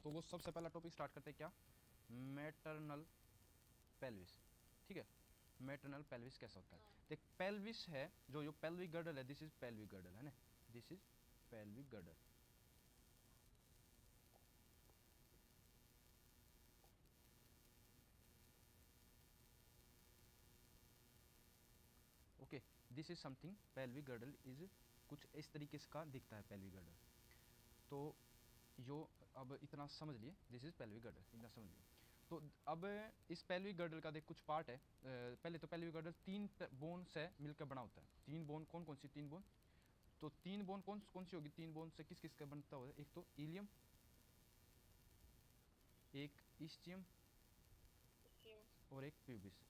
तो वो सबसे पहला टॉपिक स्टार्ट करते हैं क्या, मैटरनल पेल्विस। ठीक है, मैटरनल पेल्विस कैसा होता है। देख पेल्विस है जो पेल्विक गर्डल है, दिस इज पेल्विक गर्डल है ना, this is pelvic girdle. Okay, this is something, pelvic girdle is कुछ इस तरीके से का दिखता है पेल्विक गर्डल। तो जो अब इतना समझ लिए, दिस इज पेल्विक गर्डल, इतना समझ लिए। तो अब इस पेल्विक गर्डल का देख कुछ पार्ट है। पहले तो पेल्विक गर्डल 3 बोन से मिलकर बना होता है। 3 बोन कौन कौन सी 3 बोन, तो 3 बोन कौन कौन सी होगी, 3 बोन से किस किस का बनता होगा, एक तो इलियम, एक इस्चियम और एक प्यूबिस।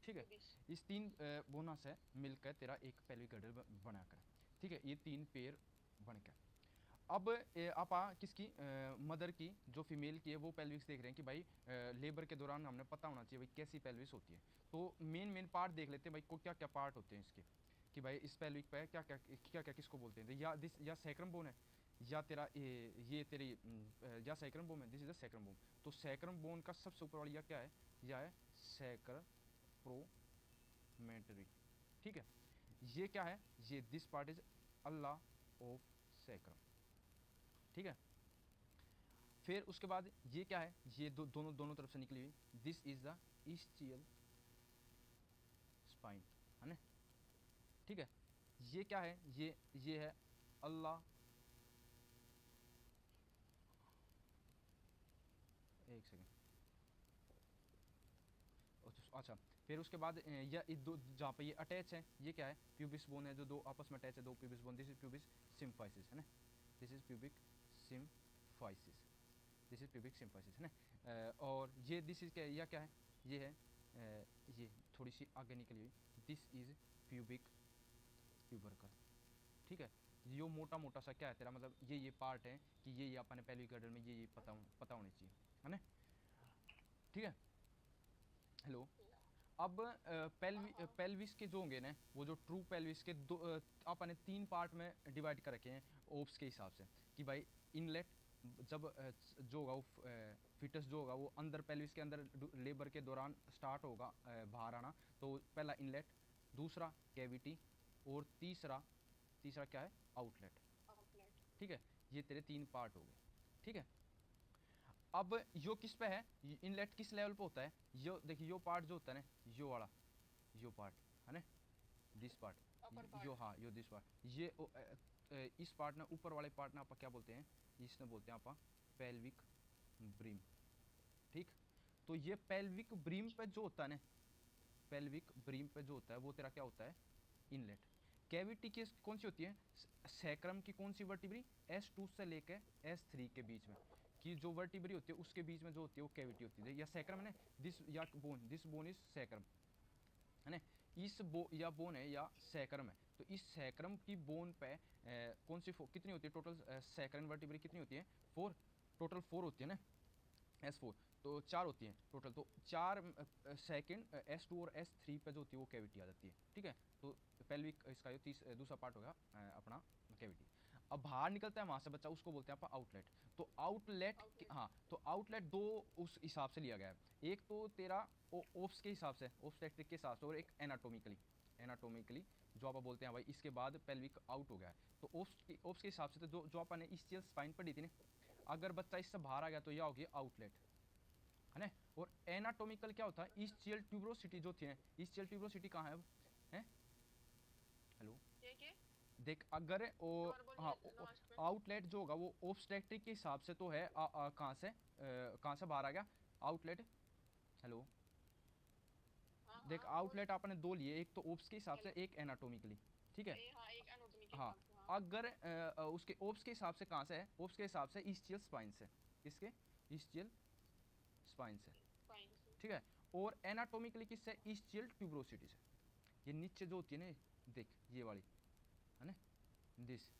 ठीक है, इस 3 बोना से मिलकर तेरा एक पेल्विक गर्डल बनाकर, ठीक है, ये 3 पेयर बनकर। अब आपा किसकी मदर की, जो फीमेल की है वो पेल्विक्स देख रहे हैं कि भाई लेबर के दौरान हमने पता होना चाहिए भाई कैसी पेल्विस होती है। तो मेन पार्ट देख लेते हैं भाई को क्या क्या पार्ट होते हैं इसके, कि भाई इस पेल्विक पे क्या क्या किसको बोलते हैं। या दिस या सैक्रम बोन है, या तेरा ये तेरी या सैक्रम बोन है, this is the sacrum bone. तो सैक्रम बोन का सबसे ऊपर वाली या क्या है, यह है सैकर प्रोमेंटरी। ठीक है, ये क्या है, ये this part is Allah of sacrum. ठीक है, फिर उसके बाद ये क्या है, ये दोनों तरफ से निकली हुई, दिस इज द ईस्चियल स्पाइन है ना। ठीक है, ये क्या है, ये है अल्लाह, एक सेकेंड, अच्छा, फिर उसके बाद यह दो जहाँ पे ये अटैच है, ये क्या है, प्यूबिस बोन है, जो दो आपस में अटैच है, दो pubis bone, this is pubis symphysis है ना, this is pubic symphysis, this is pubic symphysis है ना। और ये दिस इज क्या है, यह क्या है, ये है ये थोड़ी सी आगे निकली हुई, दिस इज प्यूबिक ट्यूबरकल। ठीक है, ये मोटा मोटा सा क्या है तेरा, मतलब ये पार्ट है कि ये अपने पेल्विक गर्डल में ये पता होनी चाहिए है ना। ठीक है, हेलो। अब पेल्विस के जो होंगे ना, वो जो ट्रू पेल्विस के दो अपने 3 पार्ट में डिवाइड कर रखे हैं ओप्स के हिसाब से, कि भाई इनलेट जब जो होगा वो फिटस जो होगा वो अंदर पेल्विस के अंदर लेबर के दौरान स्टार्ट होगा बाहर आना, तो पहला इनलेट, दूसरा कैविटी, और तीसरा क्या है, आउटलेट। ठीक है, ये तेरे 3 पार्ट हो गए। ठीक है, अब यो किस पे है, इनलेट किस लेवल पे होता है, यो देखिए यो पार्ट जो होता है ना, यो वाला, यो पार्ट है ना, दिस पार्ट, यो हाँ यो दिस पार्ट, ये इस पार्ट ना, ऊपर वाले पार्ट ना आप क्या बोलते हैं, इसने बोलते हैं आप पेल्विक ब्रीम। ठीक, तो ये पेल्विक ब्रीम पे जो होता है ना, पेल्विक ब्रीम पे जो होता है वो तेरा क्या होता है, इनलेट। कैविटी की कौन सी होती है, सैक्रम की कौन सी वर्टिब्री, S2 से लेकर S3 के बीच में की जो वर्टिब्री होती है उसके बीच में जो होती है वो कैविटी होती है, या सैक्रम है ना, दिस या bone, this bone is sacrum है ना, इस या बोन है या सैक्रम है। तो इस सैक्रम की बोन पे कौन सी कितनी होती है टोटल, सैक्रम वर्टिब्री कितनी होती है, 4, टोटल 4 होती है ना, S4, तो 4 होती हैं टोटल, तो 4 सेकेंड S2 और S3 पे जो होती है वो कैविटी आ जाती है। ठीक है, तो पेल्विक इसका जो दूसरा पार्ट होगा अपना कैविटी। अब बाहर निकलता है वहाँ से बच्चा, उसको बोलते हैं आप आउटलेट। तो आउटलेट हाँ, तो आउटलेट दो उस हिसाब से लिया गया है, एक तो तेरा ओप्स के हिसाब से, ओब्स्टेट्रिक के हिसाब से, और एक एनाटोमिकली जो आप बोलते हैं भाई इसके बाद पेल्विक आउट हो गया है। तो ओप्स के हिसाब से तो जो अपन ने इसचियल स्पाइन पढ़ी थी ना, अगर बच्चा इससे बाहर आ गया तो यह होगी आउटलेट है ना। और एनाटोमिकल क्या होता है, ईस्चियल ट्यूब्रोसिटी जो थी ना, ईस्चियल ट्यूब्रोसिटी कहाँ है अब है, हेलो, देख अगर हाँ आउटलेट जो होगा वो ओब्स्टेट्रिक के हिसाब से तो है कहाँ से बाहर आ गया आउटलेट, हेलो, देख आउटलेट आपने दो लिए, एक तो ओब्स के हिसाब से, एक एनाटोमिकली। ठीक है, हाँ, अगर उसके ओब्स के हिसाब से कहाँ से है, ओब्स के हिसाब से ईस्चियल स्पाइन से, किसके, ईस्चियल स्पाइन से। ठीक है, और एनाटोमिकली किससे, ईस्चियल ट्यूब्रोसिटी से। ये नीचे जो होती है ना, देख ये वाली है ना, दिस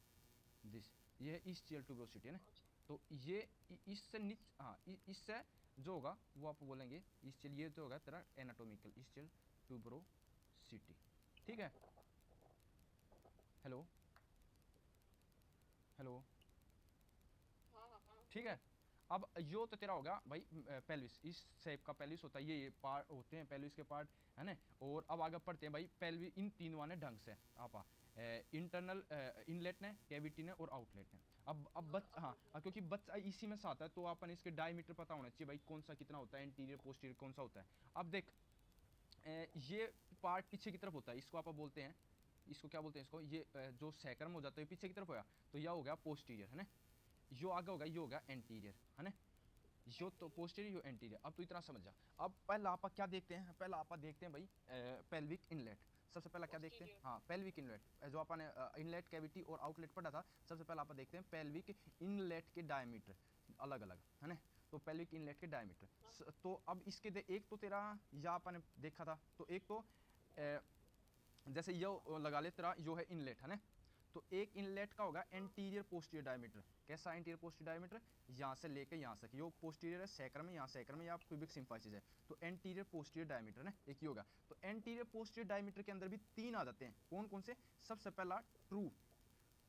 दिस, ये है ईस्चियल ट्यूब्रोसिटी है ना। तो ये इससे नीचे हाँ, इससे जो होगा वो आप बोलेंगे ईस्चियल, ये तो होगा तेरा एनाटोमिकल ईस्चियल ट्यूब्रोसिटी। ठीक है, हेलो, हेलो, ठीक है। अब यो तो तेरा होगा भाई पेल्विस, इस शेप का पेल्विस होता है, ये पार्ट होते हैं पेल्विस के पार्ट, है ना। और अब आगे पढ़ते हैं भाई पेल्विस इन तीनों ने ढंग से आपा इंटरनल इनलेट ने, कैविटी ने और आउटलेट ने। अब बच हाँ क्योंकि बच्चा इसी में से आता है तो अपन इसके डायमीटर पता होना चाहिए भाई, कौन सा कितना होता है, एंटीरियर पोस्टीरियर कौन सा होता है। अब देख ये पार्ट पीछे की तरफ होता है, इसको आप बोलते हैं, इसको क्या बोलते हैं, इसको ये जो सैक्रम हो जाता है पीछे की तरफ होगा तो यह हो गया पोस्टीरियर, है ना। यो आगे होगा, ये होगा एंटीरियर, है ना। यो तो पोस्टीरियर, यो एंटीरियर। अब तो इतना समझ जा। अब पहला आप क्या देखते हैं, पहला आप देखते हैं भाई पेल्विक इनलेट। सबसे पहला क्या देखते हैं, हाँ पेल्विक इनलेट, जो अपन ने इनलेट कैविटी और आउटलेट पढ़ा था। सबसे पहला आप देखते हैं पेल्विक इनलेट के डायमीटर अलग अलग, है ना। तो पेल्विक इनलेट के डायमीटर, तो अब इसके एक तो तेरा या अपन ने देखा था, तो एक तो जैसे यो लगा ले तेरा, यो है इनलेट, है ना। तो एक इनलेट का होगा एंटीरियर पोस्टीरियर डायमीटर। कैसा एंटीरियर पोस्टीरियर डायमीटर, यहाँ से लेके यहाँ तक, यो पोस्टीरियर है सैक्रम में, यहाँ सैक्रम में, या क्यूबिक सिम्फाइसिस है, तो एंटीरियर पोस्टीरियर डायमीटर ना एक ही होगा। तो एंटीरियर पोस्टीरियर डायमीटर के अंदर भी तीन आ जाते हैं, कौन कौन से। सबसे पहला ट्रू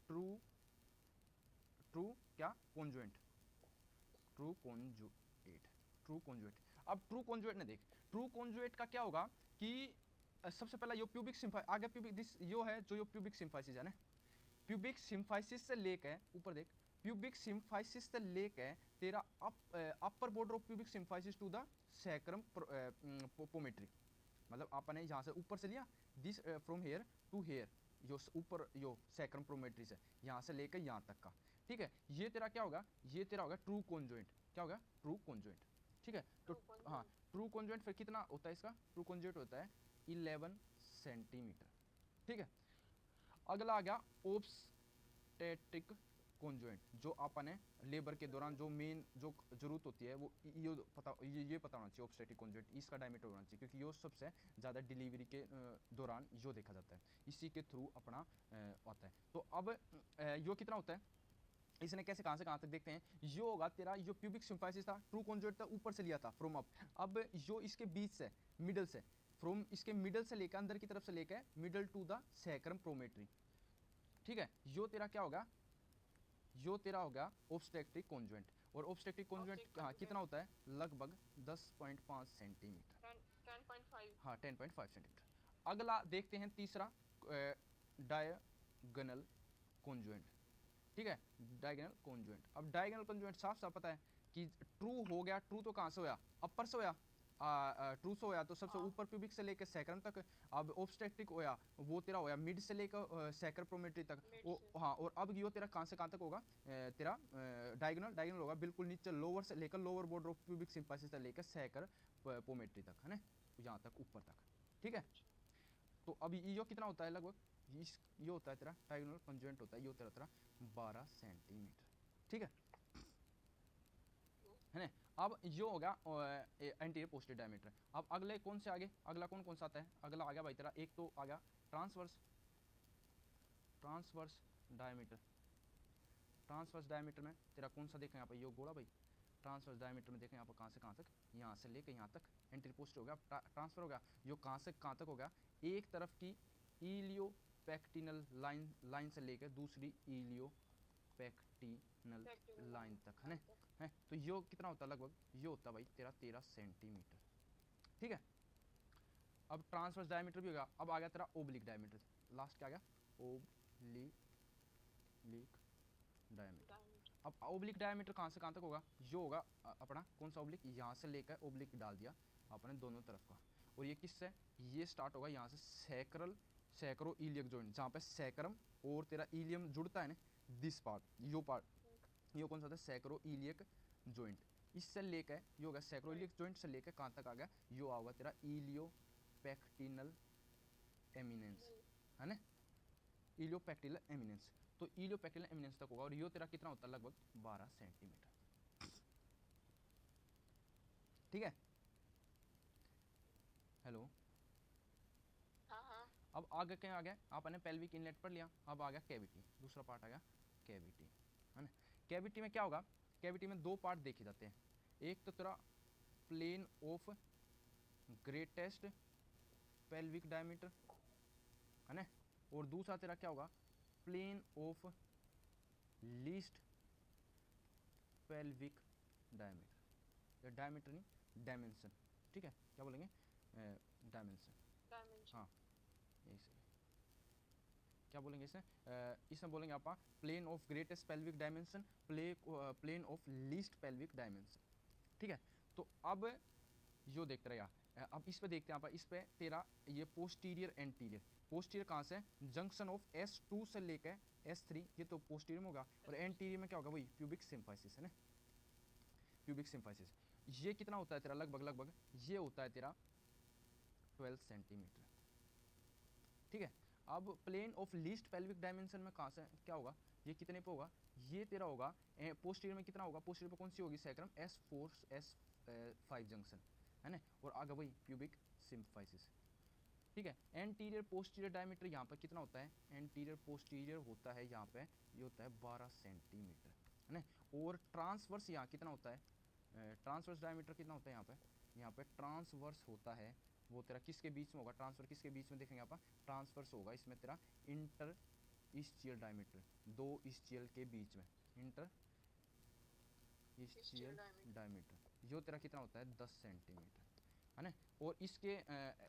ट्रू ट्रू क्या कॉन्जुएंट, ट्रू कॉन्जुएट, ट्रू कॉन्जुएट। अब ट्रू कॉन्जुएट ने देख, ट्रू कॉन्जुएट का क्या होगा कि सबसे पहला यो प्यूबिक सिम्फाइसिस, आगे प्यूबिक दिस यो है जो यो प्यूबिक सिम्फाइसिस है ना, प्यूबिक सिम्फाइसिस से लेके ऊपर देख, प्यूबिक सिम्फाइसिस से लेके तेरा upper border of pubic symphysis to the sacrum promontory, मतलब आपने यहाँ से ऊपर से लिया this from here to here, जो ऊपर यो सैक्रम प्रोमेट्री से यहाँ से लेकर यहाँ तक का, ठीक है। ये तेरा क्या होगा, ये तेरा होगा ट्रू कॉन्जुएंट, क्या होगा ट्रू कॉन्जुएंट, ठीक है। तो हाँ ट्रू कॉन्जुएंट फिर कितना होता है इसका, ट्रू कॉन्जुएंट होता है 11 सेंटीमीटर, ठीक है। अगला आ गया ऑब्स्टेट्रिक कॉन्जुएंट, जो आपने लेबर के दौरान जो मेन जो जरूरत होती है वो ये पता होना चाहिए ऑब्स्टेट्रिक कॉन्जुएंट, इसका डायमीटर होना चाहिए, क्योंकि ये सबसे ज़्यादा डिलीवरी के दौरान यो देखा जाता है, इसी के थ्रू अपना आता है। तो अब यो कितना होता है, इसने कैसे कहाँ से कहाँ तक देखते हैं। यो होगा तेरा, यो प्यूबिक सिम्फाइसिस था, ट्रू कॉन्जुएंट था, ऊपर से लिया था फ्रॉम अप। अब यो इसके बीच से मिडल से, फ्रॉम इसके मिडल से लेकर अंदर की तरफ से लेकर मिडल टू द सैक्रम प्रोमेट्री, ठीक है। यो तेरा क्या होगा, यो तेरा होगा ऑब्स्टेट्रिक कॉन्जुएंट। और ऑब्स्टेट्रिक कॉन्जुएंट हाँ कितना होता है, लगभग 10.5 सेंटीमीटर, 10.5, हाँ 10.5 सेंटीमीटर। अगला देखते हैं तीसरा डायगोनल कॉन्जुएंट, ठीक है, डायगोनल कॉन्जुएंट। अब डायगोनल कॉन्जुएंट साफ साफ पता है कि ट्रू हो गया, ट्रू तो कहाँ से होया, अपर से होया, ट्रू से होया तो सबसे ऊपर प्यूबिक से लेकर सैक्रम तक। अब ऑब्स्टेट्रिक होया वो तेरा होया मिड से लेकर सैक्रम प्रोमेट्री तक, वो हाँ। और अब यो तेरा कहाँ से कहाँ तक होगा, तेरा डायगोनल होगा बिल्कुल नीचे, लोअर से लेकर lower border of pubic symphysis से लेकर सैकर पोमेट्री तक, है ना, यहाँ तक ऊपर तक, ठीक है। तो अब यो कितना होता है लगभग, ये होता है तेरा डायगोनल कॉन्जुएंट होता है, ये तेरा 12 सेंटीमीटर, ठीक है ना। अब यो होगा एंटीरियर पोस्टीरियर डायमीटर। अब अगले कौन से आगे, अगला कौन कौन सा आता है, अगला आ गया भाई तेरा, एक तो आ गया ट्रांसवर्स डायमीटर। ट्रांसवर्स डायमीटर में तेरा कौन सा देखें यहाँ पर, यो गोला भाई। ट्रांसवर्स डायमीटर में देखें यहाँ पर कहाँ से कहाँ तक, यहाँ से लेकर यहाँ तक एंटीरियर पोस्टीरियर हो गया, ट्रांसफर हो गया, यो कहाँ से कहाँ तक हो गया, एक तरफ की इलियोपेक्टिनल लाइन से लेकर दूसरी इलियोपेक्टिनल लाइन तक, है ना, है। तो यो कितना होता है लगभग, यो होता है भाई तेरा 13 सेंटीमीटर, ठीक है। अब ट्रांसवर्स डायमीटर भी होगा। अब आ गया तेरा ओब्लिक डायमीटर, लास्ट क्या आ गया, ओब्लिक डायमीटर। अब ओब्लिक डायमीटर कहाँ से कहाँ तक होगा, यो होगा अपना कौन सा ओब्लिक, यहाँ से लेकर ओब्लिक डाल दिया आपने दोनों तरफ का। और ये किससे, ये स्टार्ट होगा यहाँ से सैक्रो इलियक जॉइंट, जहाँ पे सैक्रम और तेरा इलियम जुड़ता है ना, दिस पार्ट, यो पार्ट, यो कौन सा होता है, सैक्रो इलियक जॉइंट। इससे लेकर यो होगा सैक्रो इलियक जॉइंट से लेकर कहाँ तक आ गया, यो आएगा तेरा इलियोपेक्टिनल एमिनेंस, है ना, इलियोपेक्टिनल एमिनेंस। तो इलियोपेक्टिनल एमिनेंस तक होगा। और यो तेरा कितना होता है, लगभग 12 सेंटीमीटर, ठीक है। हेलो, अब आगे क्या आ गया, आपने पेल्विक इनलेट पढ़ लिया, अब आ गया कैविटी, दूसरा पार्ट आ गया कैविटी, है ना। कैविटी में क्या होगा, कैविटी में दो पार्ट देखे जाते हैं, एक तो तेरा plane of greatest pelvic diameter, है ना, और दूसरा तेरा क्या होगा, plane of least pelvic diameter, या डायमीटर नहीं डायमेंशन, ठीक है, क्या बोलेंगे डायमेंशन, हाँ यही सही, क्या बोलेंगे इसे इसमें बोलेंगे आप plane of greatest pelvic dimension, plane of least pelvic dimension, ठीक है। तो अब जो देखते रहे अब इस पे देखते हैं आप, इस पे तेरा ये पोस्टीरियर एंटीरियर, पोस्टीरियर कहाँ से जंक्शन ऑफ S2 से लेकर S3, ये तो पोस्टीरियर में होगा, और एंटीरियर में क्या होगा वही प्यूबिक सिम्फाइसिस है ना, प्यूबिक सिम्फाइसिस। ये कितना होता है तेरा लगभग ये होता है तेरा 12 सेंटीमीटर, ठीक है। अब plane of least pelvic dimension में कहाँ से क्या होगा, ये कितने पे होगा, ये तेरा होगा पोस्टीरियर में कितना होगा, पोस्टीरियर पे कौन सी होगी सैक्रम S4 S5 जंक्शन है ना, और आगे वही प्यूबिक सिम्फाइसिस, ठीक है। एंटीरियर पोस्टीरियर डायमीटर यहाँ पर कितना होता है, एंटीरियर पोस्टीरियर होता है यहाँ पे ये होता है 12 सेंटीमीटर है ना, और ट्रांसवर्स यहाँ कितना होता है, ट्रांसवर्स डायमीटर कितना होता है यहाँ पे ट्रांसवर्स होता है वो तेरा किसके बीच में होगा, ट्रांसफर किसके बीच में देखेंगे आप, ट्रांसफर्स होगा इसमें तेरा इंटर इस्चियल डायमीटर, दो इस्चियल के बीच में इंटर इस्चियल डायमीटर, जो तेरा कितना होता है 10 सेंटीमीटर है ना। और इसके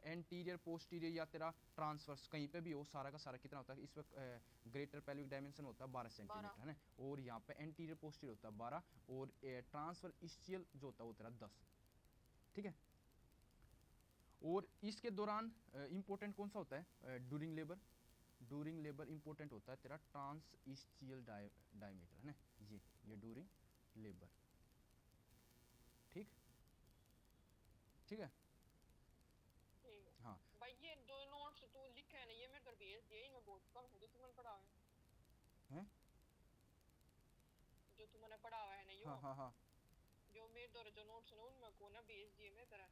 एंटीरियर पोस्टीरियर या तेरा ट्रांसवर्स कहीं पे भी हो, सारा का सारा कितना होता है, इस पर ग्रेटर पेल्विक डायमेंशन होता है 12 सेंटीमीटर है ना, और यहाँ पे एंटीरियर पोस्टीरियर होता है 12, और ट्रांसफर इस्चियल जो होता है वो तेरा 10, ठीक है। और इसके दौरान इंपॉर्टेंट कौन सा होता है ड्यूरिंग लेबर इंपॉर्टेंट होता है तेरा ट्रांस इस्चियल डायमीटर है ना, ये ड्यूरिंग लेबर, ठीक ठीक है। हाँ भाई ये दो नोट्स तू लिखा है ना, ये मेरे घर भेज दिए, इनमें बहुत कम है जो तुमने पढ़ा है जो तुमने पढ़ा हुआ है ना, यो हाँ जो मेरे द्वारा जो नोट्स है ना उनमें को ना भेज दिए मेरे तरह।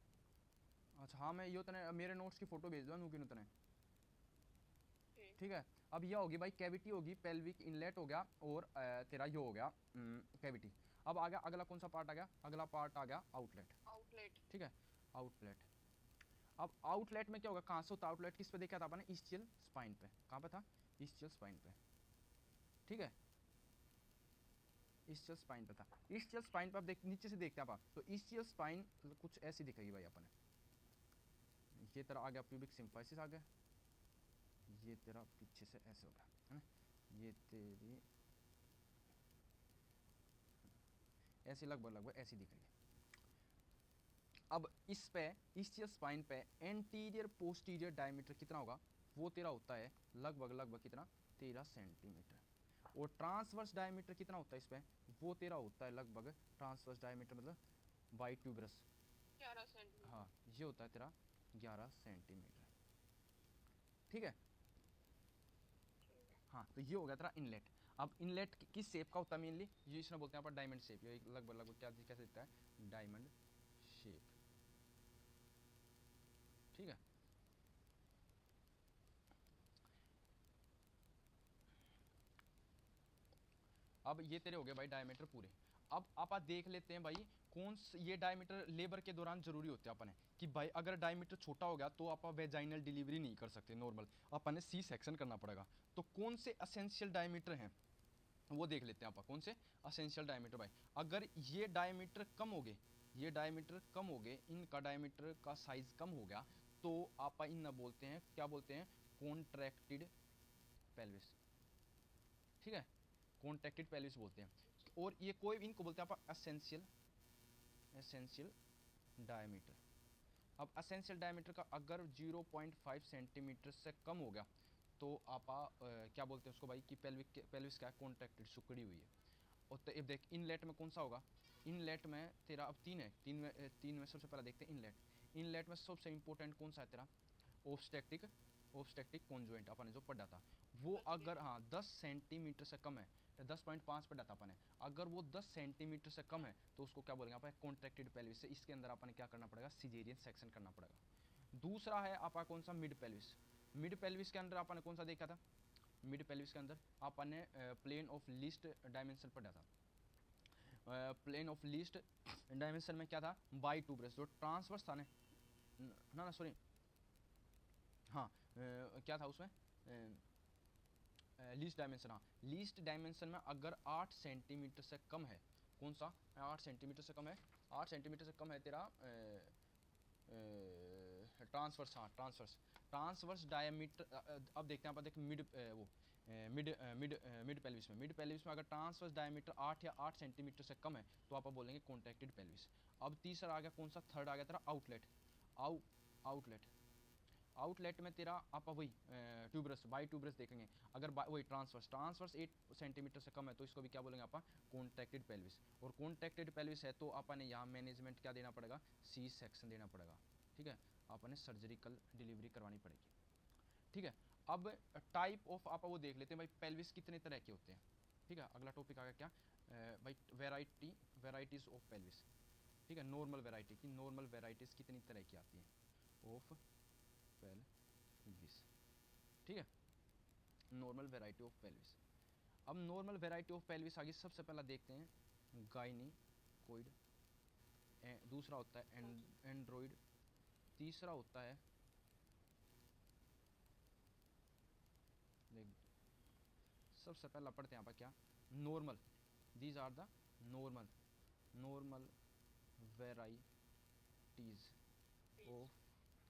अच्छा हाँ, मैं यो तने मेरे नोट्स की फोटो भेज दो नुकिन तने, ठीक है। अब यह होगी भाई कैविटी होगी, पेल्विक इनलेट हो गया, और तेरा यो हो गया कैविटी। अब आ गया अगला कौन सा पार्ट आ गया, अगला पार्ट आ गया आउटलेट, ठीक है आउटलेट। अब आउटलेट में क्या होगा, कहाँ से होता है आउटलेट, किस पे देखा था आपने, इस्चियल स्पाइन पे, कहाँ पे था इस्चियल स्पाइन पे, ठीक है इस्चियल स्पाइन पे था। इस्चियल स्पाइन पे आप देख नीचे से देखते हैं आप, तो इस्चियल स्पाइन कुछ ऐसी दिखेगी भाई अपने, ये तेरा आ गया प्यूबिक सिम्फाइसिस आ गया, ये तेरा पीछे से ऐसे हो गया है ना, ये तेरी ऐसी लगभग ऐसी दिखेगी। अब इस पे इस्चियल स्पाइन पे एंटीरियर पोस्टीरियर डायमीटर कितना होगा, वो तेरा होता है लगभग कितना 13 सेंटीमीटर, और ट्रांसवर्स डायमीटर कितना होता है इस पे, वो तेरा होता है लगभग ट्रांसवर्स डायमीटर मतलब बाई ट्यूबरस 11 सेंटीमीटर, हाँ ये होता है तेरा 11 सेंटीमीटर, ठीक है। हाँ तो ये हो गया तेरा इनलेट। अब इनलेट किस शेप का होता है मेनली, ये इसमें बोलते हैं आप डायमंड शेप, ये लगभग क्या कैसे दिखता है डायमंड शेप, ठीक है। अब ये तेरे हो गए भाई डायमीटर पूरे। अब आप देख लेते हैं भाई कौन ये डायमीटर लेबर के दौरान जरूरी होते हैं अपने, कि भाई अगर डायमीटर छोटा हो गया तो आप वेजाइनल डिलीवरी नहीं कर सकते नॉर्मल, अपने सी सेक्शन करना पड़ेगा। तो कौन से असेंशियल डायमीटर हैं वो देख लेते हैं आप, कौन से असेंशियल डायमीटर भाई। अगर ये डायमीटर कम हो गए, ये डायमीटर कम हो गए, इनका डायमीटर का साइज कम हो गया, तो आप इन बोलते हैं क्या बोलते हैं कॉन्ट्रैक्टेड पेल्विस, ठीक है कॉन्ट्रैक्टेड पेल्विस बोलते हैं। और ये कोई इनको बोलते हैं आप एसेंशियल डायमीटर। अब एसेंशियल डायमीटर का अगर 0.5 सेंटीमीटर से कम हो गया तो आप क्या बोलते हैं उसको भाई कि पेल्विस क्या कॉन्ट्रैक्टेड सुकड़ी हुई है। और तो अब देख इनलेट में कौन सा होगा, इनलेट में तेरा अब तीन है, तीन में सबसे पहले देखते हैं इनलेट में सबसे इंपॉर्टेंट कौन सा है तेरा ऑब्स्टेटिक कॉन्जुएंट अपन ने जो पढ़ा था वो, अगर हाँ 10 सेंटीमीटर से कम है, 10.5 पे डाटा अपन है, अगर वो 10 सेंटीमीटर से कम है तो उसको क्या बोलेंगे अपन कॉन्ट्रैक्टेड पेल्विस से, इसके अंदर अपन क्या करना पड़ेगा सिजेरियन सेक्शन करना पड़ेगा। दूसरा है आपका कौन सा मिड पेल्विस के अंदर अपन ने कौन सा देखा था, मिड पेल्विस के अंदर अपन ने प्लेन ऑफ लीस्ट डायमेंशन पढ़ा था। प्लेन ऑफ लीस्ट डायमेंशन में क्या था बाई ट्यूबरस, जो ट्रांसवर्स था ना सॉरी हाँ क्या था उसमें लीस्ट डायमेंशन, हाँ लीस्ट डायमेंशन में अगर 8 सेंटीमीटर से कम है कौन सा 8 सेंटीमीटर से कम है, 8 सेंटीमीटर से कम है तेरा ट्रांसवर्स, हाँ ट्रांसवर्स, ट्रांसवर्स डायमीटर। अब देखते हैं आप, देख मिड वो मिड मिड मिड पेल्विस में, मिड पेल्विस में अगर ट्रांसवर्स डायमीटर 8 या 8 सेंटीमीटर से कम है तो आप बोलेंगे कॉन्ट्रैक्टेड पेल्विस। अब तीसरा आ गया कौन सा, थर्ड आ गया तेरा आउटलेट, आउटलेट, आउटलेट में तेरा आप वही ट्यूबरस, बाई ट्यूबरस देखेंगे, अगर वही ट्रांसवर्स, ट्रांसवर्स 8 सेंटीमीटर से कम है तो इसको भी क्या बोलेंगे आप, कॉन्ट्रैक्टेड पेल्विस। और कॉन्ट्रैक्टेड पेल्विस है तो अपन ने यहाँ मैनेजमेंट क्या देना पड़ेगा, सी सेक्शन देना पड़ेगा, ठीक है, अपन ने सर्जरिकल डिलीवरी करवानी पड़ेगी, ठीक है। अब टाइप ऑफ आप वो देख लेते हैं भाई, पेल्विस कितने तरह के होते हैं, ठीक है। अगला टॉपिक आ गया क्या भाई, वेराइटीज़ ऑफ पेल्विस, ठीक है। नॉर्मल वेराइटी की, नॉर्मल वेराइटीज़ कितनी तरह की आती हैं ऑफ पेल्विस, ठीक है, नॉर्मल वेराइटी ऑफ पेल्विस। अब नॉर्मल वेराइटी ऑफ पेल्विस आगे सबसे पहला देखते हैं गाइनिकोइड, दूसरा होता है एंड्रॉइड, तीसरा होता है सबसे पहला पढ़ते हैं यहाँ पर क्या, normal, these are the normal, normal varieties of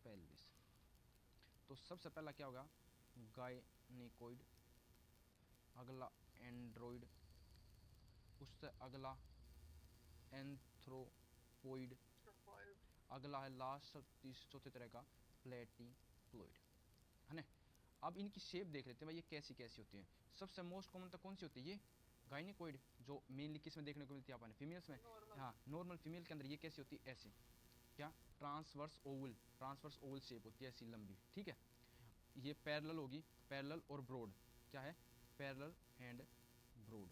pelvis. तो सबसे पहला क्या होगा, गायनिकोइड, अगला एंड्रॉइड, उससे अगला एंथ्रोपोइड, अगला है लास्ट चौथे तरह का प्लेटिप्लोइड, है ना। अब इनकी शेप देख लेते हैं भाई, ये कैसी कैसी होती है। सबसे मोस्ट कॉमन तो कौन सी होती है, ये गायनिकोइड, जो मेनली किस में देखने को मिलती है अपन फीमेल्स में, हाँ नॉर्मल फीमेल के अंदर ये कैसी होती है, ऐसे क्या, transverse Oval, transverse Oval shape होती है ऐसी लंबी, ठीक है। ये पैरेलल होगी, पैरेलल और ब्रॉड, क्या है, पैरेलल एंड ब्रॉड,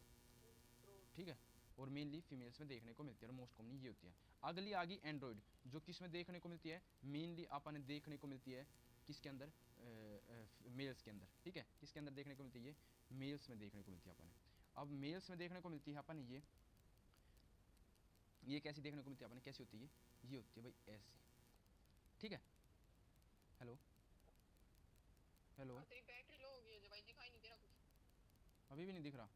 ठीक है। और मेनली फीमेल्स में देखने को मिलती है और मोस्ट कॉमनली ये होती है। अगली आ गई एंड्रॉइड, जो किस में देखने को मिलती है, मेनली अपन देखने को मिलती है किसके अंदर, मेल्स के अंदर, ठीक है। किसके अंदर देखने को मिलती है, ये मेल्स में देखने को मिलती है अपन। अब मेल्स में देखने को मिलती है अपन ये कैसी देखने को मिलती है अपन, कैसी होती है, ये होती है भाई ऐसी, ठीक है। हेलो हेलो, तेरी बैटरी लो हो गई है भाई, दिखाई नहीं दे रहा कुछ। अभी भी नहीं दिख रहा,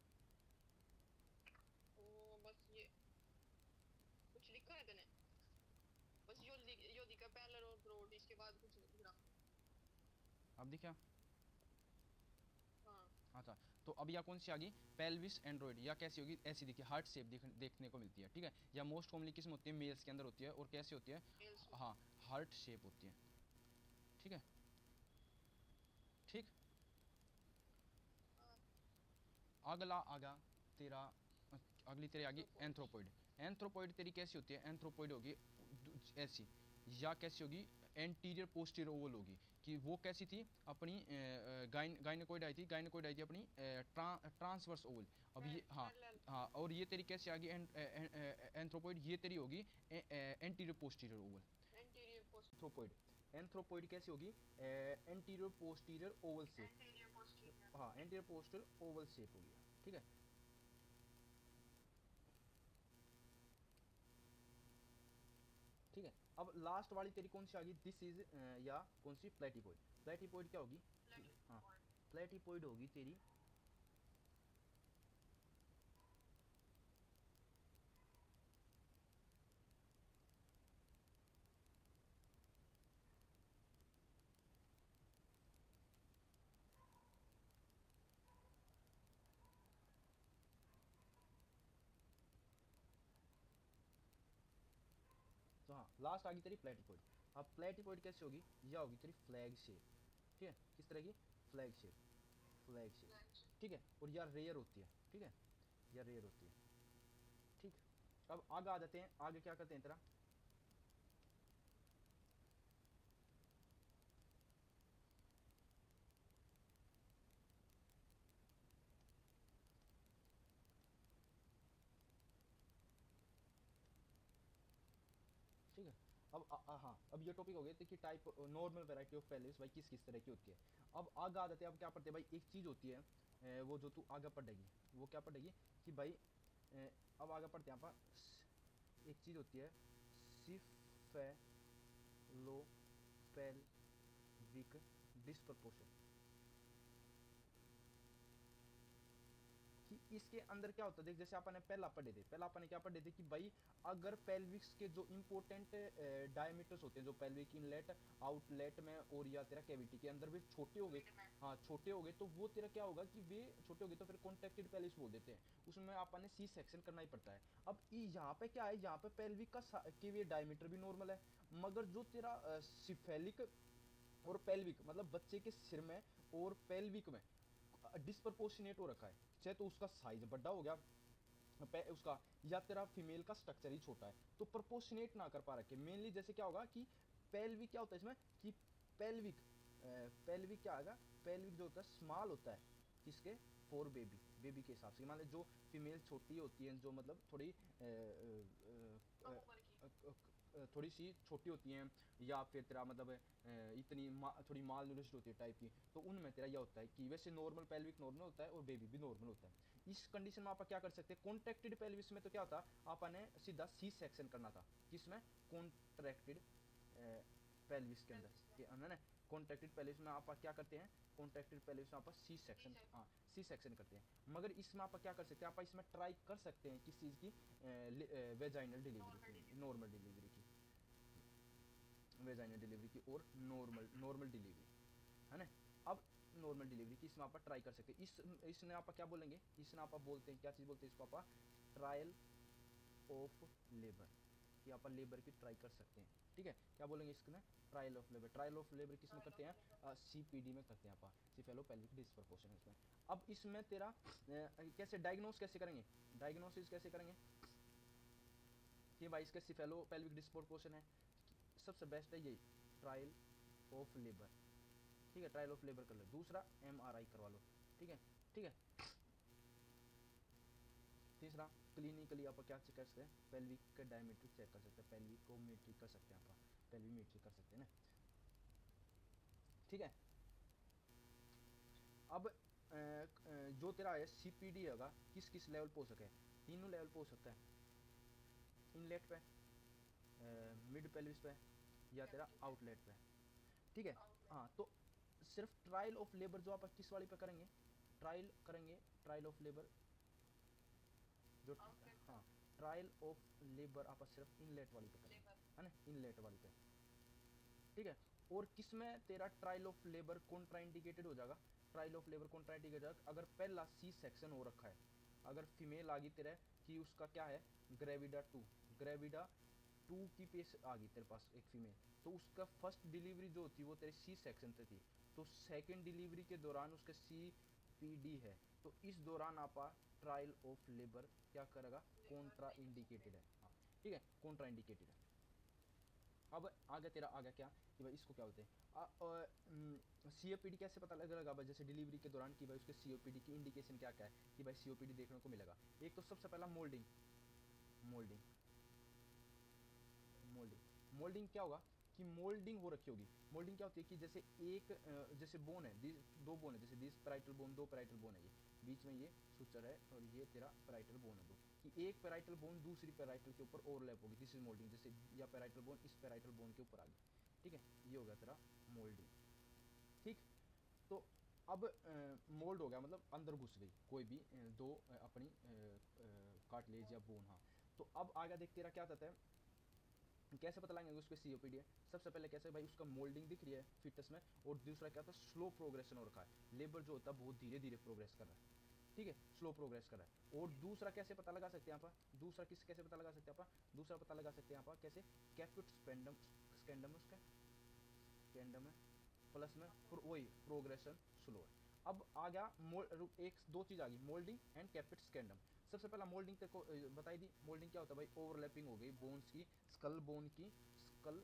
ओ बस ये कुछ लिखा है तूने, बस यो दिखा पैरेलल और ब्रॉड, इसके बाद कुछ नहीं दिख रहा। अब दिखा, हाँ अच्छा। तो अब या कौन सी आ गई, पेल्विस एंड्रॉइड, या कैसी होगी, ऐसी देखिए हार्ट शेप देखने को मिलती है, ठीक है। या मोस्ट कॉमनली किस में होती है, मेल्स के अंदर होती है, और कैसी होती है, हाँ हार्ट शेप होती है, ठीक है, ठीक। अगला आगा तेरा, अगली तेरी आ गई एंथ्रोपोइड, एंथ्रोपोइड तेरी कैसी होती है, एंथ्रोपोइड होगी ऐसी, या कैसी होगी, एंटीरियर पोस्टीरियर ओवल होगी, कि वो कैसी थी अपनी गाइनकोइड आई थी, गाइनकोइड आई थी अपनी ट्रांसवर्स ओवल। अब ये हाँ, हाँ और ये तेरी कैसी आ गई एंथ्रोपोइड, ये तेरी होगी anterior posterior oval, anterior post, anthropoid, anthropoid कैसी होगी, anterior posterior oval shape, anterior posterior, हाँ एंटीरियर पोस्टीरियर ओवल शेप होगी, ठीक है। ठीक है। अब लास्ट वाली तेरी कौन सी आ गई, दिस इज या कौन सी, प्लेटिपोइड, प्लेटिपोइड क्या होगी, हाँ प्लेटिपोइड होगी तेरी, तो हाँ लास्ट आ गई तेरी प्लेटिपोइड। अब प्लेटिपोइड कैसी होगी, यह होगी तेरी फ्लैग शेप, ठीक है, किस तरह की, फ्लैग शेप, फ्लैग शेप, ठीक है। और यह रेयर होती है, ठीक है, यह रेयर होती है, ठीक। अब आगे आ जाते हैं, आगे क्या करते हैं तेरा, ठीक है। अब हाँ अब ये टॉपिक हो गया कि type normal variety of pelvis भाई किस किस तरह की होती है। अब आगे आ जाते हैं, अब क्या पढ़ते हैं भाई, एक चीज़ होती है वो जो तू आगे पढ़ेगी, वो क्या पढ़ेगी कि भाई अब आगे पढ़ते हैं यहाँ पर, एक चीज़ होती है सिफेलोपेल्विक डिस्प्रपोर्शन, कि इसके अंदर क्या होता है, देख जैसे अपन ने पहला अपन ने क्या पढ़े थे कि भाई अगर पेल्विक्स के जो इंपॉर्टेंट डायमीटर्स होते हैं, जो पेल्विक इनलेट आउटलेट में और या तेरा कैविटी के अंदर भी छोटे हो गए, हाँ छोटे हो गए, तो वो तेरा क्या होगा कि वे छोटे हो गए तो फिर कॉन्ट्रैक्टेड पेल्विस बोल देते हैं, उसमें अपन ने सी सेक्शन करना ही पड़ता है। अब यहाँ पे क्या है, यहाँ पे पेल्विक का के डायमीटर भी नॉर्मल है, मगर जो तेरा सिफेलिक और पेल्विक मतलब बच्चे के सिर में और पेल्विक में डिस्प्रपोर्शनेट हो रखा है, चाहे तो उसका साइज बड़ा हो गया उसका, या तेरा फीमेल का स्ट्रक्चर ही छोटा है, तो प्रोपोर्शनेट ना कर पा रखे मेनली। जैसे क्या होगा कि पेल्विक क्या होता है इसमें कि पेल्विक पेल्विक क्या आएगा, पेल्विक जो होता है स्मॉल होता है किसके, फॉर बेबी के हिसाब से, मान लो जो फीमेल छोटी होती है, जो मतलब थोड़ी थोड़ी सी छोटी होती हैं, या फिर तेरा मतलब इतनी थोड़ी माल न्यूरिश्ड होती है टाइप की, तो उनमें तेरा यह होता है कि वैसे नॉर्मल पेल्विक नॉर्मल होता है और बेबी भी नॉर्मल होता है। इस कंडीशन में आप क्या कर सकते हैं, कॉन्ट्रैक्टेड पेल्विस में तो क्या होता, आपने सीधा सी सेक्शन करना था, किसमें, कॉन्ट्रैक्टेड पेल्विस के अंदर ना, कॉन्ट्रैक्टेड पेल्विस में आप क्या करते हैं, कॉन्ट्रैक्टेड पेल्विस में आप सी सेक्शन, हाँ सी सेक्शन करते हैं। मगर इसमें आप क्या कर सकते हैं, आप इसमें ट्राई कर सकते हैं किस चीज़ की, वेजाइनल डिलीवरी की, नॉर्मल डिलीवरी की, वेजाइनल डिलीवरी की और नॉर्मल डिलीवरी है ना। अब नॉर्मल डिलीवरी की इसमें आप ट्राई कर सकते हैं, इसने आप क्या बोलेंगे, इसने आप बोलते हैं, क्या चीज़ बोलते हैं इसको, आप ट्रायल ऑफ लेबर, कि आप लेबर की ट्राई कर सकते हैं, ठीक है। क्या बोलेंगे इसमें, trial of labour, trial of labour किसमें करते हैं, सीपीडी में करते हैं आप, सिफेलो पेल्विक डिस्प्रपोर्शन इसमें। अब इसमें तेरा कैसे डायग्नोस कैसे करेंगे, डायग्नोसिस कैसे करेंगे कि भाई इसका सिफेलो पेल्विक डिस्प्रपोर्शन है, सबसे बेस्ट है यही ट्रायल ऑफ लेबर, ठीक है, ट्रायल ऑफ लेबर कर लो। दूसरा एमआरआई करवा लो, ठीक है, ठीक है। तीसरा क्लिनिकली आप क्या चेक कर सकते हैं, पेल्विक का डायमीटर चेक कर सकते हैं, पेल्विक को मीट्री कर सकते हैं, आप पेल्विक मीट्री कर सकते हैं ना, ठीक है। अब जो तेरा है सीपीडी होगा किस किस लेवल पे हो सके, तीनों लेवल पे हो सकता है, इनलेट पे, मिड पेल्विस पे, या तेरा आउटलेट पे, ठीक है। हाँ तो सिर्फ ट्रायल ऑफ लेबर जो आप किस वाली पे करेंगे, ट्रायल करेंगे, ट्रायल ऑफ लेबर जो, हाँ ट्रायल ऑफ लेबर आप सिर्फ इनलेट वाली पे करेंगे, है ना, इनलेट वाली पे, ठीक है। और किस में तेरा ट्रायल ऑफ लेबर कॉन्ट्राइंडिकेटेड हो जाएगा, ट्रायल ऑफ लेबर कॉन्ट्राइंडिकेटेड हो जाएगा अगर पहला सी सेक्शन हो रखा है, अगर फीमेल आ गई तेरे कि उसका क्या है, ग्रेविडा टू की पेस आ गई तेरे पास एक फीमेल, तो उसका फर्स्ट डिलीवरी जो होती है वो तेरे सी सेक्शन से थी, तो सेकेंड डिलीवरी के दौरान उसका सी पी डी है, तो इस दौरान आप ट्रायल ऑफ लेबर क्या करेगा, कॉन्ट्रा इंडिकेटेड है, हाँ ठीक है, कॉन्ट्रा इंडिकेटेड है। अब आगे तेरा आगे क्या कि भाई इसको क्या बोलते हैं, सीओपीडी कैसे पता लगेगा भाई, जैसे डिलीवरी के दौरान कि भाई उसके सीओपीडी की इंडिकेशन क्या क्या है कि भाई सीओपीडी देखने को मिलेगा। एक तो सबसे पहला मोल्डिंग, मोल्डिंग मोल्डिंग मोल्डिंग क्या होगा कि मोल्डिंग हो रखी होगी। मोल्डिंग क्या होती है कि जैसे एक जैसे बोन है, दो बोन है, जैसे दिस पैराइटल बोन, दो पैराइटल बोन है, ये बीच में ये सुचर है और ये तेरा पैराइटल बोन है, दो कि एक पैराइटल बोन दूसरी पैराइटल के ऊपर ओवरलैप होगी, दिस इज मोल्डिंग, जैसे या पैराइटल बोन इस पैराइटल बोन के ऊपर आ गई, ठीक है, ये हो गया तेरा मोल्डिंग, ठीक। तो अब मोल्ड हो गया मतलब अंदर घुस गई कोई भी दो अपनी कार्टिलेज या बोन, हाँ। तो अब आगे देख तेरा क्या होता है, कैसे पता लगाएंगे उसके सीओपीडी है, सबसे पहले कैसे भाई उसका मोल्डिंग दिख रही है फिटस में, और दूसरा क्या होता है स्लो प्रोग्रेशन हो रखा है, लेबर जो होता है बहुत धीरे धीरे प्रोग्रेस कर रहा है, ठीक है, स्लो प्रोग्रेस कर रहा है। और दूसरा कैसे पता लगा सकते हैं आप, दूसरा किस कैसे पता लगा सकते हैं आप, दूसरा पता लगा सकते हैं आप कैसे, कैपिट स्पेंडम स्कैंडम उसका स्कैंडम है प्लस में वही प्रोग्रेशन स्लो है। अब आ गया एक दो चीज आ गई, मोल्डिंग एंड कैपिट स्कैंडम। सबसे पहला मोल्डिंग तक को बताई दी, मोल्डिंग क्या होता है भाई, ओवरलैपिंग हो गई बोन्स की, स्कल बोन की, स्कल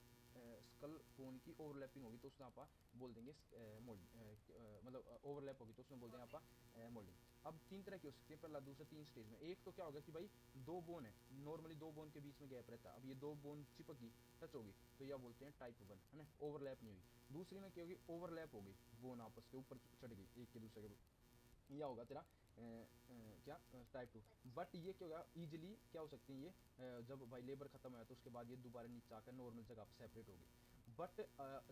बोन की ओवरलैपिंग होगी तो उसमें आप बोल देंगे मतलब ओवरलैप होगी तो उसमें बोल देंगे आप मोल्डिंग। अब तीन तरह की हो सकती है, पहला दूसरा तीन स्टेज में। एक तो क्या होगा कि भाई दो बोन है, नॉर्मली दो बोन के बीच में गैप रहता है, अब ये दो बोन चिपक गई टच होगी तो यह बोलते हैं टाइप 1, है ना, ओवरलैप नहीं हुई। दूसरी में क्या होगी, ओवरलैप हो गई, बोन आपस के ऊपर चढ़ गई एक के दूसरे के, यह होगा तेरा क्या टाइप 2। बट ये क्या होगा इजीली क्या हो सकती है ये जब भाई लेबर खत्म हुआ तो उसके बाद ये दोबारा नीचे आकर नॉर्मल जगह पर सेपरेट होगी। बट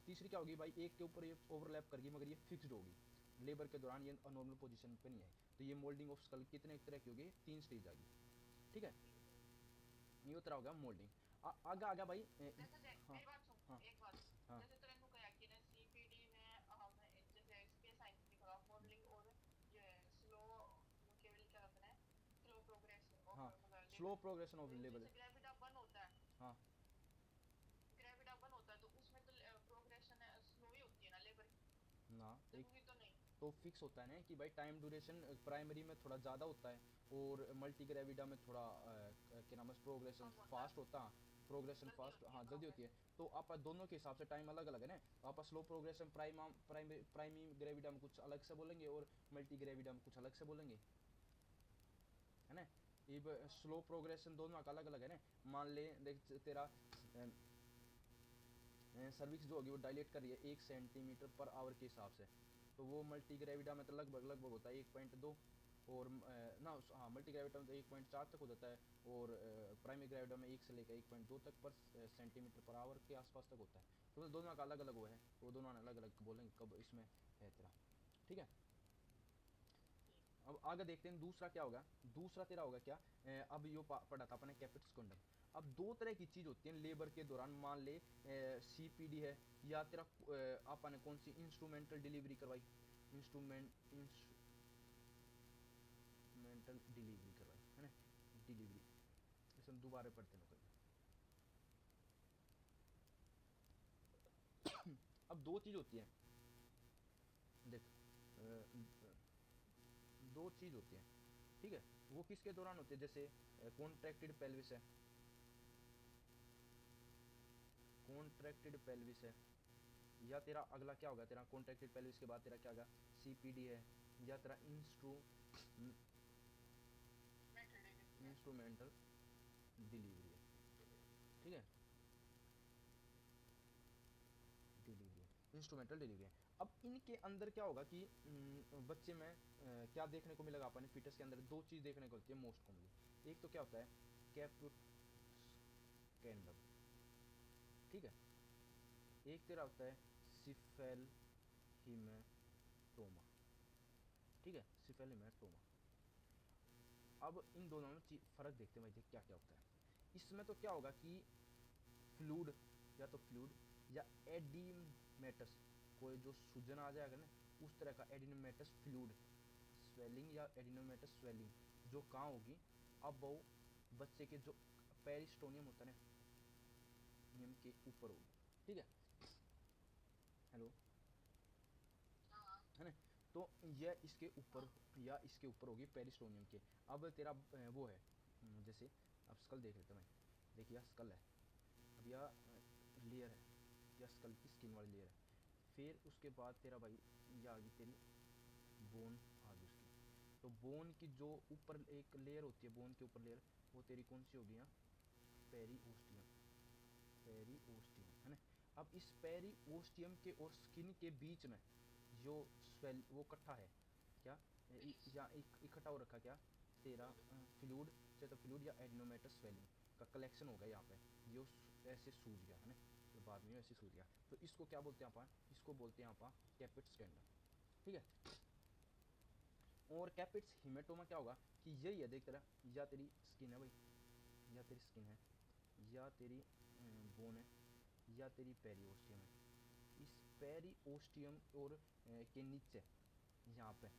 तीसरी क्या होगी भाई, एक के ऊपर ये ओवरलैप कर गई मगर ये फिक्स्ड होगी, लेबर के दौरान ये नॉर्मल पोजीशन पे नहीं है, तो ये मोल्डिंग ऑफ स्कल कितने तरह की होगी, 3 स्टेज आएगी, ठीक है। ये उतरा होगा मोल्डिंग। आगे आगे भाई जैसे देख हाँ मेरी बात सुन, हाँ एक बात, हाँ जैसे तूने को कहा कि ना सीपीडी में हम जैसे स्पेस साइंटिफिक मॉडलिंग और ये स्लो केवल क्या होता है, स्लो प्रोग्रेशन ऑफ हाँ मतलब स्लो लेबर, प्रोग्रेशन ऑफ तो लेबर। जैसे ग्रेविटा बर्न होता है, हाँ ग्रेविटा बर्न होता है तो उसमें तो प्रोग्रेशन स्लो ही होती है ना लेबर की, ना एक जरूरी तो नहीं। तो फिक्स होता है ना कि भाई टाइम ड्यूरेशन प्राइमरी में थोड़ा ज़्यादा होता है और मल्टी ग्रेविडा में थोड़ा क्या नाम है प्रोग्रेशन कम होता है, फास्ट होता है, प्रोग्रेशन जल्दी फास्ट, होती है हाँ जल्दी होती है। प्रोग्रेशन। तो आप दोनों के हिसाब से टाइम अलग अलग है ना, तो आप स्लो प्रोग्रेशन प्राइमी ग्रेविडा में कुछ अलग से बोलेंगे और मल्टी ग्रेविडा में कुछ अलग से बोलेंगे, है ना। ये स्लो प्रोग्रेशन दोनों का अलग अलग है ना। मान ले देख तेरा सर्विक्स जो होगी वो डायलेट कर रही है 1 सेंटीमीटर पर आवर के हिसाब से, तो वो मल्टी ग्रेविडा में तो लगभग लगभग होता है 1.2, और ना हाँ मल्टी ग्रेविडा में तो 1.4 तक हो जाता है, और प्राइमरी ग्रेविडा में 1 से लेकर 1.2 तक पर सेंटीमीटर पर आवर के आसपास तक होता है। तो दोनों का अलग अलग वो है, तो दोनों अलग अलग बोलेंगे कब इसमें है तेरा, ठीक है। अब आगे देखते हैं दूसरा क्या होगा। दूसरा तेरा होगा क्या, अब यो पढ़ा था अपने कैपिट्स कंडम। अब दो तरह की चीज होती है लेबर के दौरान, मान ले सीपीडी है या तेरा आपने कौन सी इंस्ट्रूमेंटल डिलीवरी करवाई, इंस्ट्रूमेंटल डिलीवरी करवाई है ना, डिलीवरी, इसे हम दोबारा पढ़ते हैं अब दो चीज होती है, देख दो चीज होती है, ठीक है। वो किसके दौरान होती है, जैसे कॉन्ट्रैक्टेड पेल्विस है, कॉन्ट्रैक्टेड पेल्विस है, या तेरा अगला क्या होगा, तेरा कॉन्ट्रैक्टेड पेल्विस के बाद तेरा क्या होगा, सीपीडी है, या तेरा इंस्ट्रूमेंटल डिलीवरी है, ठीक है, डिलीवरी है, इंस्ट्रूमेंटल डिलीवरी है। अब इनके अंदर क्या होगा कि बच्चे में क्या देखने को मिलेगा, अपन फीटस के अंदर दो चीज़ देखने को मिलती है मोस्ट कॉमनली। एक तो क्या होता है कैप्यूट कैंडम, ठीक है, एक तेरा होता है सिफेल हिमेटोमा, ठीक है, सिफेल हिमेटोमा। अब इन दोनों में फर्क देखते हैं भाई, देख क्या क्या होता है। इसमें तो क्या होगा कि फ्लूड, या तो फ्लूड या एडिमेटस, कोई जो सूजन आ जाएगा ना उस तरह का एडिनोमेटस फ्लूड, स्वेलिंग या एडिनोमेटस स्वेलिंग जो कहाँ होगी, अब वो बच्चे के जो पेरिस्टोनियम होता है ना नियम के ऊपर होगी, ठीक है, हेलो, हाँ है ना। तो यह इसके ऊपर या इसके ऊपर होगी पेरिस्टोनियम के। अब तेरा वो है जैसे अब स्कल देख लेते हैं मैं, देखिए स्कल है, अब यह लेयर है, या स्कल की स्किन वाली लेयर है, फिर उसके बाद तेरा भाई ये आ गई तेरी बोन आ गई उसकी, तो बोन की जो ऊपर एक लेयर होती है, बोन के ऊपर लेयर, वो तेरी कौन सी होगी यहाँ, पेरीओस्टियम, पेरीओस्टियम है ना। अब इस पेरीओस्टियम के और स्किन के बीच में जो स्वेल वो इकट्ठा है क्या, या इकट्ठा हो रखा क्या तेरा फ्लूड, चाहे तो फ्लूड या एडिनोमेटस स्वेलिंग का कलेक्शन होगा यहाँ पे, जो ऐसे सूज गया है ना, तो बाद में ऐसे सूज गया, तो इसको क्या बोलते हैं अपन, इसको बोलते हैं अपन कैपिट्स कैंडम, ठीक है। और कैपिट्स हिमेटोमा क्या होगा कि यही है देख तेरा, या तेरी स्किन है भाई, या तेरी स्किन है, या तेरी बोन है, या तेरी पेरिओस्टियम है। इस पेरिओस्टियम और के नीचे यहाँ पे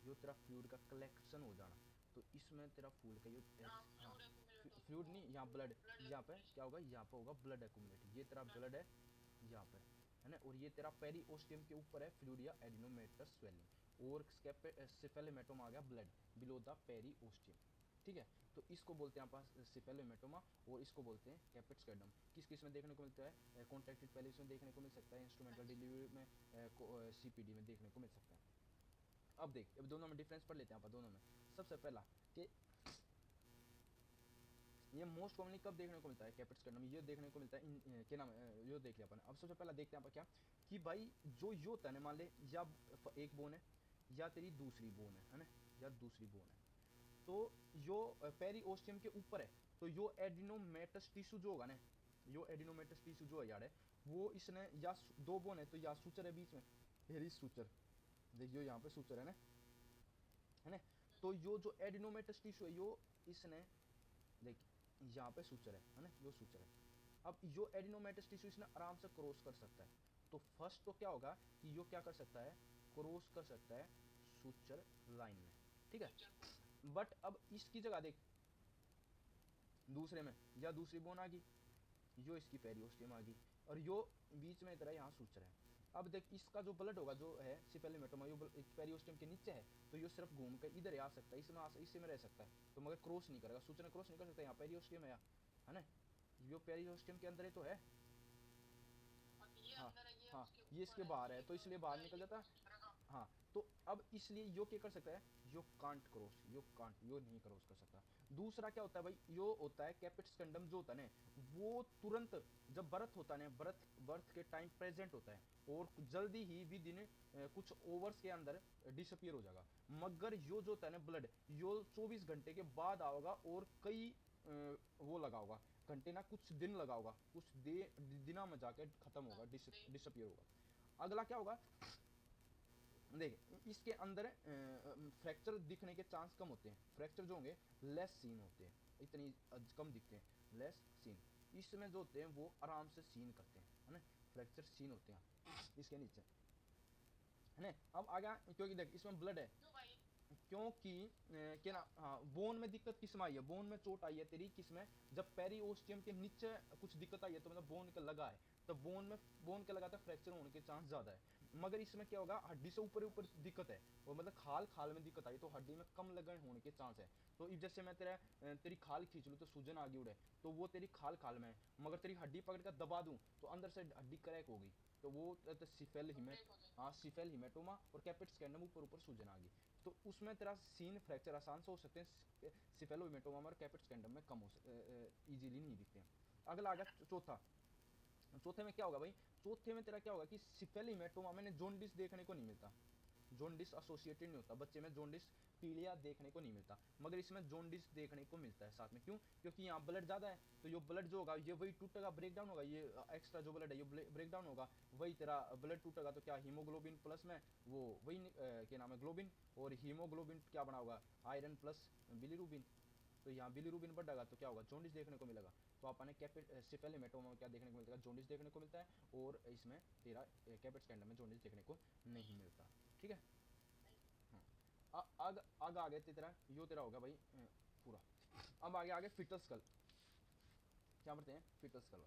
जो तेरा फ्लूइड का कलेक्शन हो जाना, तो इसमें तेरा फूल का ये हाँ फ्लूइड एक्यूमुलेट हो, फ्लूइड नहीं, यहाँ ब्लड, ब्लड यहाँ पे एक्यूमुलेशन, क्या होगा, यहाँ पे होगा ब्लड एक्यूमुलेट, ये तेरा ब्लड है यहाँ पे, है ना। और ये तेरा पेरिओस्टियम के ऊपर है फ्लूइड या एडिनोमेटस स्वेलिंग, और सिफेलिमेटोमा आ गया ब्लड बिलो द पेरिओस्टियम, ठीक है। तो इसको बोलते हैं पास सिफेलिमेटोमा, और इसको बोलते हैं कैपिट्स कैंडम। किस किस में देखने को मिलता है, कॉन्ट्रैक्टेड पेल्विस में देखने को मिल सकता है, इंस्ट्रूमेंटल डिलीवरी में, सीपीडी में देखने को मिल सकता है। अब देख, अब दोनों में डिफरेंस पढ़ लेते हैं आप दोनों में। सबसे पहला कि ये मोस्ट कॉमनली कब देखने को मिलता है कैपिट्स कैंडम, ये देखने को मिलता है क्या नाम है, ये देख लिया अपन। अब सबसे पहला देखते हैं आप क्या कि भाई जो ये होता है ना, मान ले या एक बोन है या तेरी दूसरी बोन है ना, या दूसरी बोन है, तो यो पेरिओस्टियम के ऊपर है, तो यो एडिनोमेटस टिश्यू जो होगा ना, यो एडिनोमेटस टिश्यू जो है यार है, वो इसने या दो बोन है तो या सूचर है बीच में, हेरी सूचर, देखियो यहाँ पे सूचर है ना, तो यो जो एडिनोमेटस टिश्यू है यो इसने देख यहाँ पे सूचर है ना, यो सूचर है। अब यो एडिनोमेटस टिश्यू इसने आराम से क्रॉस कर सकता है। तो फर्स्ट तो क्या होगा कि यो क्या कर सकता है, क्रॉस कर सकता है सूचर लाइन में, ठीक है। बट अब इसकी जगह देख दूसरे में या दूसरी बोन आ गई, यो इसकी पेरियोस्टियम आ गई और यो बीच में इधर यहाँ सूचर है। अब देख इसका जो ब्लड होगा जो है सिपेलिमेटोमा यो पेरियोस्टियम के नीचे है, तो यो सिर्फ घूम कर इधर आ सकता है, इसमें इसी में रह सकता है, तो मगर क्रॉस नहीं करेगा, सूचर क्रॉस नहीं कर सकता। यहाँ पेरियोस्टियम है ना, यो पेरियोस्टियम के अंदर ही तो है। हाँ हाँ ये इसके बाहर है तो इसलिए बाहर निकल जाता है। हाँ तो अब इसलिए यो क्या कर सकता है, यो कांट क्रॉस, यो नहीं क्रॉस कर सकता। दूसरा क्या होता है भाई, यो होता है कैपिट्स कंडम जो होता है ना, वो तुरंत जब बर्थ होता है ना, बर्थ के टाइम प्रेजेंट होता है और जल्दी ही विद इन कुछ ओवर्स के अंदर डिसअपियर हो जाएगा। मगर यो जो होता है ना ब्लड, यो 24 घंटे के बाद आओगा और कई वो लगा होगा घंटे ना, कुछ दिन लगा होगा, कुछ दिना में जाके खत्म होगा, डिसअपियर होगा। अगला क्या होगा देख, इसके अंदर फ्रैक्चर दिखने के चांस कम होते हैं, फ्रैक्चर जो होंगे लेस सीन होते हैं, इतनी कम दिखते हैं, लेस सीन। इसमें जो होते हैं वो आराम से सीन करते हैं, है ना, फ्रैक्चर सीन होते हैं इसके नीचे, है ना। अब आगे क्योंकि देख इसमें ब्लड है, क्योंकि क्या ना, हाँ बोन में दिक्कत किस में आई है, बोन में चोट आई है तेरी किस में, जब पेरियोस्टियम के नीचे कुछ दिक्कत आई है, तो मतलब बोन के लगा है, तो बोन के लगा तो फ्रैक्चर होने के चांस ज़्यादा है। मगर इसमें क्या होगा, हड्डी से ऊपर ऊपर दिक्कत है, और मतलब खाल में दिक्कत आई तो हड्डी में कम लगन होने के चांस है। तो इस जैसे मैं तेरी खाल खींच लूँ तो सूजन आगे उड़े, तो वो तेरी खाल में है, मगर तेरी हड्डी पकड़ कर दबा दूँ तो अंदर से हड्डी क्रैक होगी, तो वो सिफेल हिमेटोमा और कैपिट्स कैंडम ऊपर सूजन आ गई, तो उसमें तेरा सीन फ्रैक्चर आसान से हो सकते हैं, सिफेलो हिमेटोमा और कैपिट्स कैंडम में कम हो इजीली नहीं दिखते हैं। अगला आ गया चौथा, चौथे में क्या होगा भाई, चौथे में तेरा क्या होगा कि सिफेल हिमेटोमा में जोंडिस देखने को नहीं मिलता, जोंडिस एसोसिएटेड नहीं होता बच्चे में, जोंडिस पीलिया देखने को नहीं मिलता, मगर इसमें जोंडिस देखने को मिलता है साथ में। क्यों, क्योंकि यहाँ ब्लड ज़्यादा है, तो ये ब्लड जो होगा ये वही टूटेगा, ब्रेक डाउन होगा, ये एक्स्ट्रा जो ब्लड है ये ब्रेक डाउन होगा, वही तेरा ब्लड टूटेगा, तो क्या हीमोग्लोबिन प्लस में वो वही क्या नाम है ग्लोबिन, और हीमोग्लोबिन क्या बना होगा आयरन प्लस बिलीरुबिन, तो यहाँ बिलीरुबिन बढ़ेगा तो क्या होगा जोंडिस देखने को मिलेगा। तो आपने सिफेल हिमेटोमा में क्या देखने को मिलता है, जोंडिस देखने को मिलता है, और इसमें तेरा कैपिट्स कैंडम में जोंडिस देखने को नहीं मिलता, ठीक है। आग आगे तेरा यो तेरा होगा भाई पूरा। अब आगे आगे फिटल स्कल, क्या पढ़ते हैं फिटल स्कल,